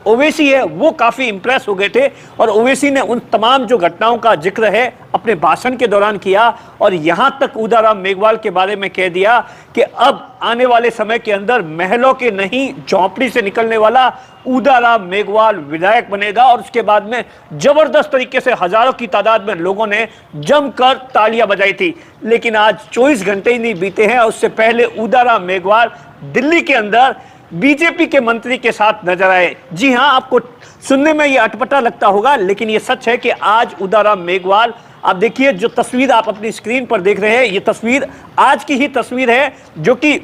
ओवैसी है वो काफी इंप्रेस हो गए थे और ओवैसी ने उन तमाम जो घटनाओं का जिक्र है अपने भाषण के दौरान किया और यहां तक उदाराम मेघवाल के बारे में कह दिया कि अब आने वाले समय के अंदर महलों के नहीं झोंपड़ी से निकलने वाला उदाराम मेघवाल विधायक बनेगा। और उसके बाद में जबरदस्त तरीके से हजारों की तादाद में लोगों ने जमकर तालियां बजाई थी। लेकिन आज 24 घंटे ही नहीं बीते हैं और उससे पहले उदाराम मेघवाल दिल्ली के अंदर बीजेपी के मंत्री के साथ नजर आए। जी हां, आपको सुनने में यह अटपटा लगता होगा लेकिन यह सच है कि आज उदाराम मेघवाल, आप देखिए जो तस्वीर आप अपनी स्क्रीन पर देख रहे हैं, यह तस्वीर आज की ही तस्वीर है जो कि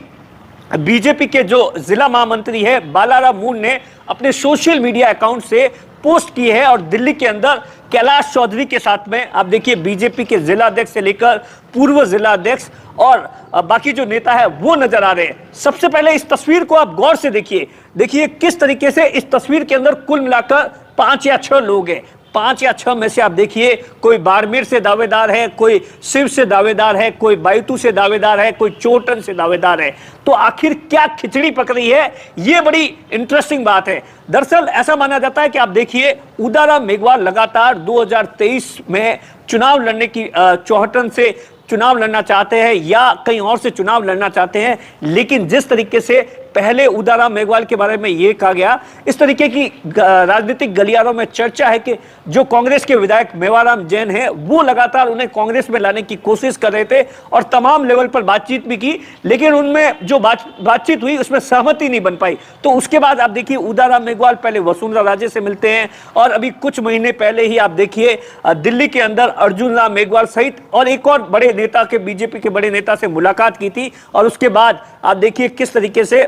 बीजेपी के जो जिला महामंत्री है बालाराम मून ने अपने सोशल मीडिया अकाउंट से पोस्ट की है। और दिल्ली के अंदर कैलाश चौधरी के साथ में आप देखिए बीजेपी के जिला अध्यक्ष से लेकर पूर्व जिला अध्यक्ष और बाकी जो नेता है वो नजर आ रहे हैं। सबसे पहले इस तस्वीर को आप गौर से देखिए किस तरीके से इस तस्वीर के अंदर कुल मिलाकर 5 या 6 लोग हैं। 5 या 6 में से आप देखिए कोई बाड़मेर से दावेदार है, कोई शिव से दावेदार है, कोई बायतू से दावेदार है, कोई चोटन से दावेदार है। तो आखिर क्या खिचड़ी पक रही है, ये बड़ी इंटरेस्टिंग बात है। दरअसल ऐसा माना जाता है कि आप देखिए उदाराम मेघवाल लगातार 2023 में चुनाव लड़ने की चौहटन से चुनाव लड़ना चाहते हैं या कहीं और से चुनाव लड़ना चाहते हैं। लेकिन जिस तरीके से पहले उदाराम मेघवाल के बारे में यह कहा गया, इस तरीके की राजनीतिक गलियारों में चर्चा है कि जो कांग्रेस के विधायक मेवाराम जैन हैं वो लगातार उन्हें कांग्रेस में लाने की कोशिश कर रहे थे और तमाम लेवल पर बातचीत भी की, लेकिन उनमें जो बातचीत हुई उसमें सहमति नहीं बन पाई। तो उसके बाद आप देखिए उदाराम मेघवाल पहले वसुंधरा राजे से मिलते हैं और अभी कुछ महीने पहले ही आप देखिए दिल्ली के अंदर अर्जुन राम मेघवाल सहित और एक और बड़े नेता के बीजेपी के बड़े नेता से मुलाकात की थी। और उसके बाद आप देखिए किस तरीके से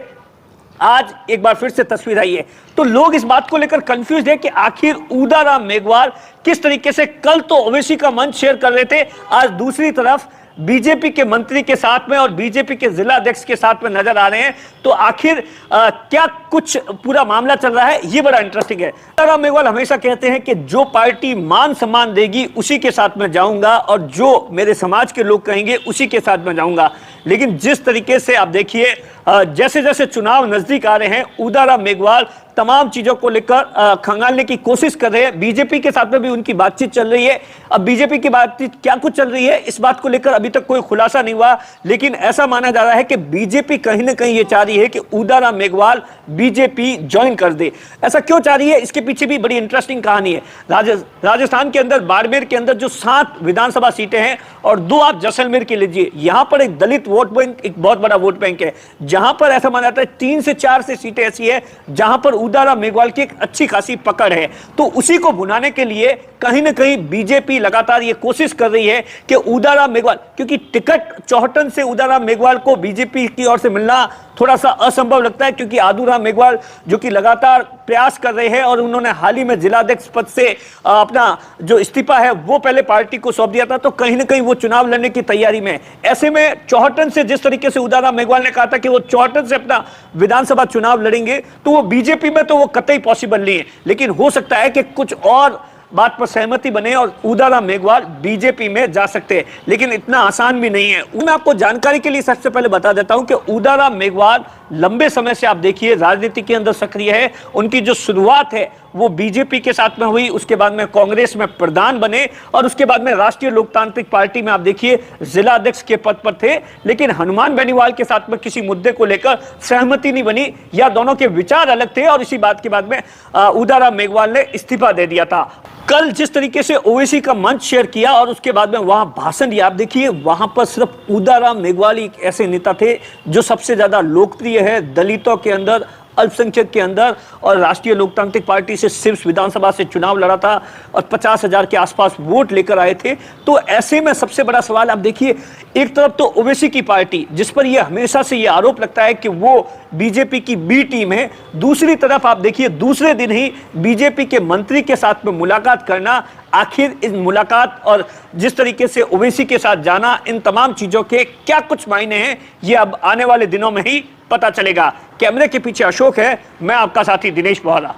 आज एक बार फिर से तस्वीर आई है। तो लोग इस बात को लेकर कंफ्यूज है कि आखिर उदाराम मेघवाल किस तरीके से, कल तो ओवैसी का मंच शेयर कर रहे थे, आज दूसरी तरफ बीजेपी के मंत्री के साथ में और बीजेपी के जिला अध्यक्ष के साथ में नजर आ रहे हैं। तो आखिर क्या कुछ पूरा मामला चल रहा है, ये बड़ा इंटरेस्टिंग है। उदाराम मेघवाल हमेशा कहते हैं कि जो पार्टी मान सम्मान देगी उसी के साथ में जाऊंगा और जो मेरे समाज के लोग कहेंगे उसी के साथ में जाऊंगा। लेकिन जिस तरीके से आप देखिए जैसे जैसे चुनाव नजदीक आ रहे हैं उदाराम मेघवाल तमाम चीजों को लेकर खंगालने की कोशिश कर रहे हैं। बीजेपी के साथ में भी उनकी बातचीत चल रही है। अब बीजेपी की बातचीत क्या कुछ चल रही है इस बात को लेकर अभी तक कोई खुलासा नहीं हुआ, लेकिन ऐसा माना जा रहा है कि बीजेपी कहीं ना कहीं ये चाह रही है कि उदाराम मेघवाल बीजेपी ज्वाइन कर दे। ऐसा क्यों चाह रही है, इसके पीछे भी बड़ी इंटरेस्टिंग कहानी है। राजस्थान के अंदर बाड़मेर के अंदर जो 7 विधानसभा सीटें हैं और 2 आप जैसलमेर के लीजिए, यहां पर एक दलित वोट बैंक, एक बहुत बड़ा वोट बैंक है जहां पर ऐसा माना जाता है 3 से 4 से सीटें ऐसी है जहां पर उदाराम मेघवाल की एक अच्छी खासी पकड़ है। तो उसी को भुनाने के लिए कहीं ना कहीं बीजेपी लगातार ये कोशिश कर रही है कि उदाराम मेघवाल, क्योंकि टिकट चौहटन से उदाराम मेघवाल को बीजेपी की ओर से मिलना थोड़ा सा असंभव लगता है, क्योंकि आदूराम मेघवाल जो कि लगातार प्रयास कर रहे हैं और उन्होंने हाल ही में जिलाध्यक्ष पद से अपना जो इस्तीफा है वो पहले पार्टी को सौंप दिया था, तो कहीं ना कहीं वो चुनाव लड़ने की तैयारी में। ऐसे में चौहटन से जिस तरीके से उदाराम मेघवाल ने कहा था कि वो चौहटन से अपना विधानसभा चुनाव लड़ेंगे, तो वो बीजेपी में तो वो कतई पॉसिबल नहीं है। लेकिन हो सकता है कि कुछ और बात पर सहमति बने और उदाराम मेघवाल बीजेपी में जा सकते हैं, लेकिन इतना आसान भी नहीं है। मैं आपको जानकारी के लिए सबसे पहले बता देता हूं कि उदाराम मेघवाल लंबे समय से आप देखिए राजनीति के अंदर सक्रिय है। उनकी जो शुरुआत है वो बीजेपी के साथ में हुई, उसके बाद में कांग्रेस में प्रधान बने और उसके बाद में राष्ट्रीय लोकतांत्रिक पार्टी में आप देखिए जिला अध्यक्ष के पद पर थे। लेकिन हनुमान बेनीवाल के साथ में किसी मुद्दे को लेकर सहमति नहीं बनी या दोनों के विचार अलग थे और इसी बात के बाद में उदाराम मेघवाल ने इस्तीफा दे दिया था। कल जिस तरीके से ओवैसी का मंच शेयर किया और उसके बाद में वहां भाषण दिया, आप देखिए वहां पर सिर्फ उदाराम मेघवाल एक ऐसे नेता थे जो सबसे ज्यादा लोकप्रिय है दलितों के अंदर, अल्पसंख्यक के अंदर, और राष्ट्रीय लोकतांत्रिक पार्टी से सिर्फ विधानसभा से चुनाव लड़ा था और 50,000 के आसपास वोट लेकर आए थे। तो ऐसे में सबसे बड़ा सवाल आप देखिए, एक तरफ तो ओवैसी की पार्टी जिस पर यह हमेशा से यह आरोप लगता है कि वो बीजेपी की बी टीम है, दूसरी तरफ आप देखिए दूसरे दिन ही बीजेपी के मंत्री के साथ में मुलाकात करना। आखिर इस मुलाकात और जिस तरीके से ओवैसी के साथ जाना, इन तमाम चीजों के क्या कुछ मायने हैं ये अब आने वाले दिनों में ही पता चलेगा। कैमरे के पीछे अशोक है, मैं आपका साथी दिनेश बोहरा।